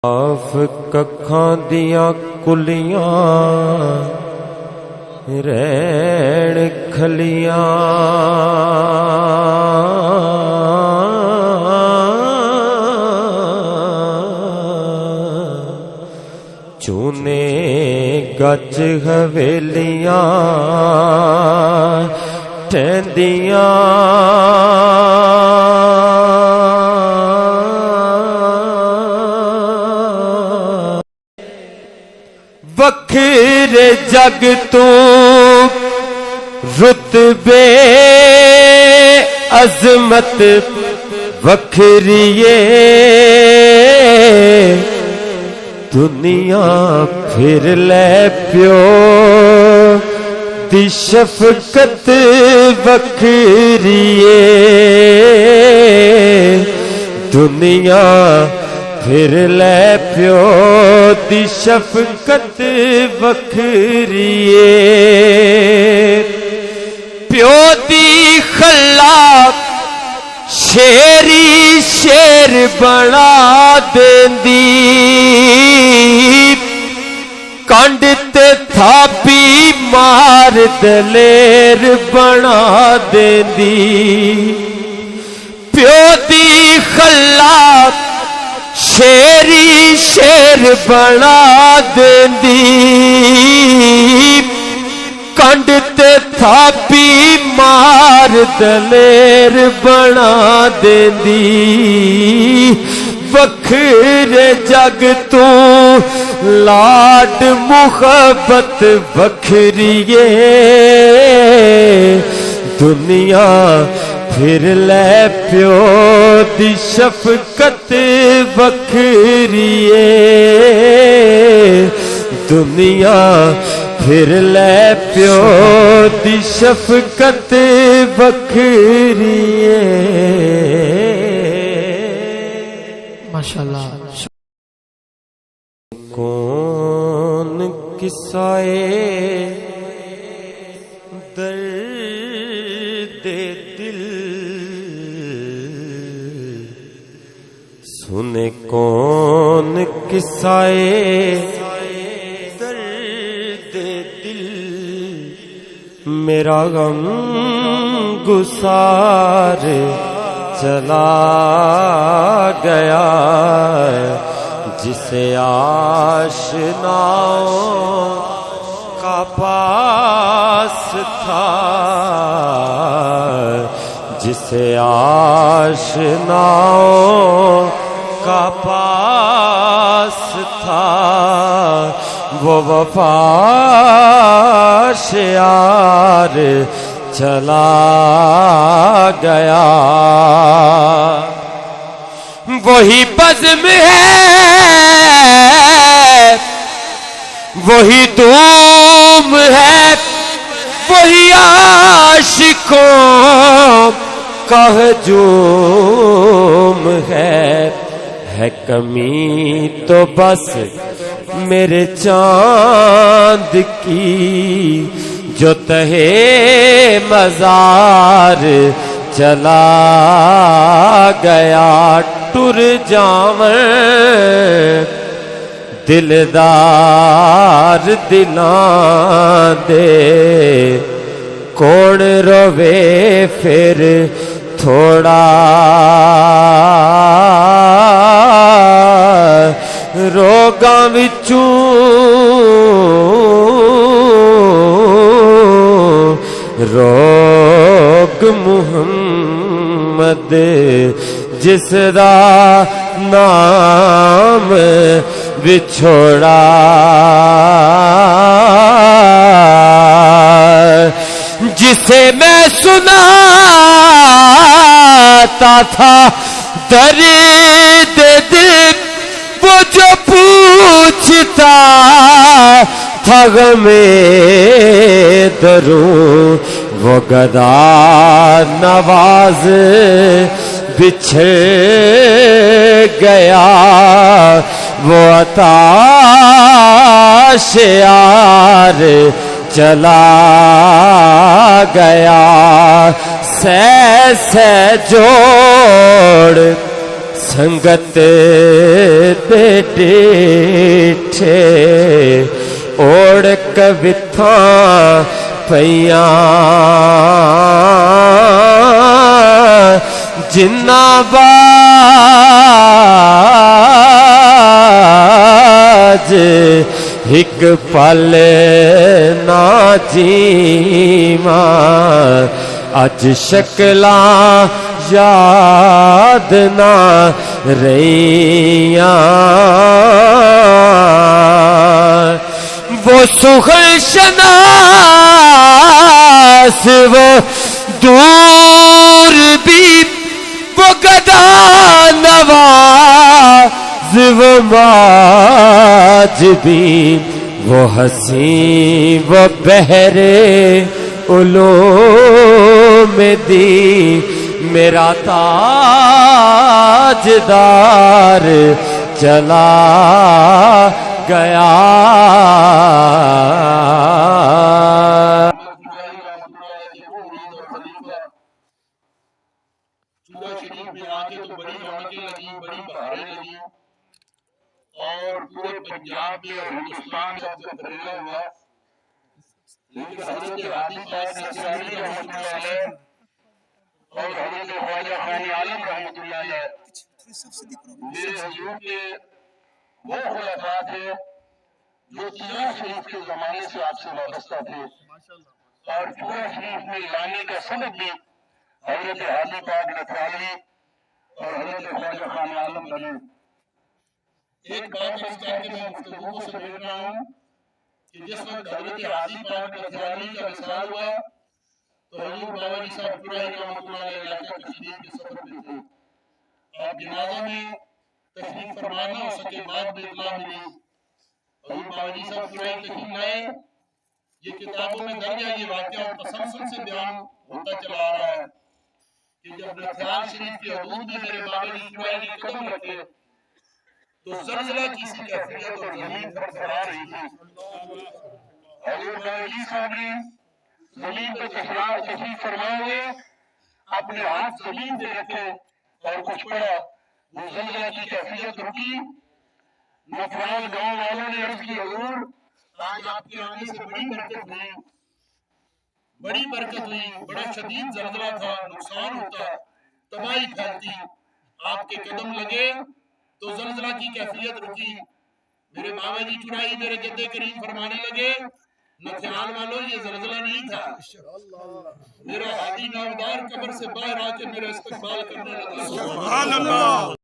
Of ਕੱਖਾਂ ਦੀਆਂ ਕੁਲੀਆਂ ਰਹਿਣ ਖਲੀਆਂ ਚੂਨੇ ਗੱਜ ਹਵੇਲੀਆਂ ਟਹਿੰਦੀਆਂ वखरे जग तू रुतबे अजमत वखरिए दुनिया फिर ले प्यो दी शफकत वखरिए दुनिया फिर ले प्यो दी शफकत वखरिए प्यो दी खला शेरी शेर बना देंदी कंड ते थापी मार दलेर बना देंदी प्यो दी खला शेरी शेर बना देंदी कंड ते थापी मार दलेर बना देंदी वखरे जग तू लाड मुहब्बत वखरिए दुनिया फिर ले प्यो दी शफकत वखरिए दुनिया फिर ले प्यो दी शफकत वखरिए माशाअल्लाह। कौन किस्साए दर्द दिल सुने कौन किस्साए दर्द दिल मेरा गम गुसार चला गया जिसे आशनाओं का पास था जिसे आशनाओं का पास था वो वफा से यार चला गया वही बज़्म है वही धूम है वही आशिकों का हजूम है कमी तो बस मेरे चांद की जो तहे मजार चला गया टुर जावन दिलदार दिलां दे कौन रोवे फिर थोड़ा रोगां विचों रोग मुहम्मद जिसदा नाम विछोड़ा जिसे मैं सुनाता था दर्द दिल वो जो पूछता था गमे दरूं वो गदा नवाज बिछड़ गया वो अताश यार चला गया सह जोड़ संगत दे डिठे ओढ़ कविथा पईयां जिन्ना बाज हिक पल ना जीवा अज शक्लां याद ना रहियां वो सुखल शनास वो दूर भी वो गदा नवाज वो माज भी वो हसी वो बहरे उलूम दी मेरा ताजदार चला गया चूड़ा शरीफ में आके तो बड़ी रौनकें लगी, बड़ी बहारें लगी और पूरे पंजाब में और हिंदुस्तान में सबसे फैला हुआ। लेकिन हजरत हादी पाक नसरानी रहमतुल्लाह अलैह और हजरत ख्वाजा खान आलम रहमतुल्लाह अलैह मेरे हुजूर के वो खुलफा थे जो चूड़ा शरीफ के जमाने से आपसे वाबस्ता थे और चूड़ा शरीफ में लाने का सबब भी हजरत हादी पाक नसरानी और हजरत ख्वाजा खान आलम बने। एक बात अर्ज करके मैं गुफ्तगू को समेट रहा हूँ कि जिस वक्त हजरत हादी पाक नसरानी का विसाल हुआ तो हजूर बाबा जी साहब कुराई रहमतुल्लाह अलैह इलाका कश्मीर के सफर पे थे। आप जनाजा में तशरीफ फरमा ना हो सके, बाद में इत्तला मिली हजूर बाबा जी साहब कुराई तशरीफ लाए। ये किताबों में दर्ज है, ये वाकया और तसलसल से बयान होता चला आ रहा है कि जब नथियाल शरीफ की हदूद में मेरे बाबा जी कुराई ने कदम रखे तो ज़लज़ला की सी कैफियत और ज़मीन फड़फड़ा रही थी। हजूर बाबा जी साहब ने ज़मीन पे तशरीफ फरमा हुए अपने हाथ ज़मीन पे रखे और कुछ पढ़ा। वो ज़लज़ला की कैफियत रुकी। नफराल गांव वालों ने अर्ज की, हजूर आज आपके आने से बड़ी बरकत हुई, बड़ी बरकत हुई। बड़ा शदीद ज़लज़ला था, नुकसान होता, तबाही फैलती, आपके कदम लगे तो ज़लज़ला की कैफियत रुकी। मेरे बाबा जी चुराई मेरे जद्दे करीम फरमाने लगे, नथियाल वालों ये ज़लज़ला नहीं था, मेरा हादी नामदार कब्र से बाहर आके मेरा इस्तकबाल करने लगा। सुभान अल्लाह।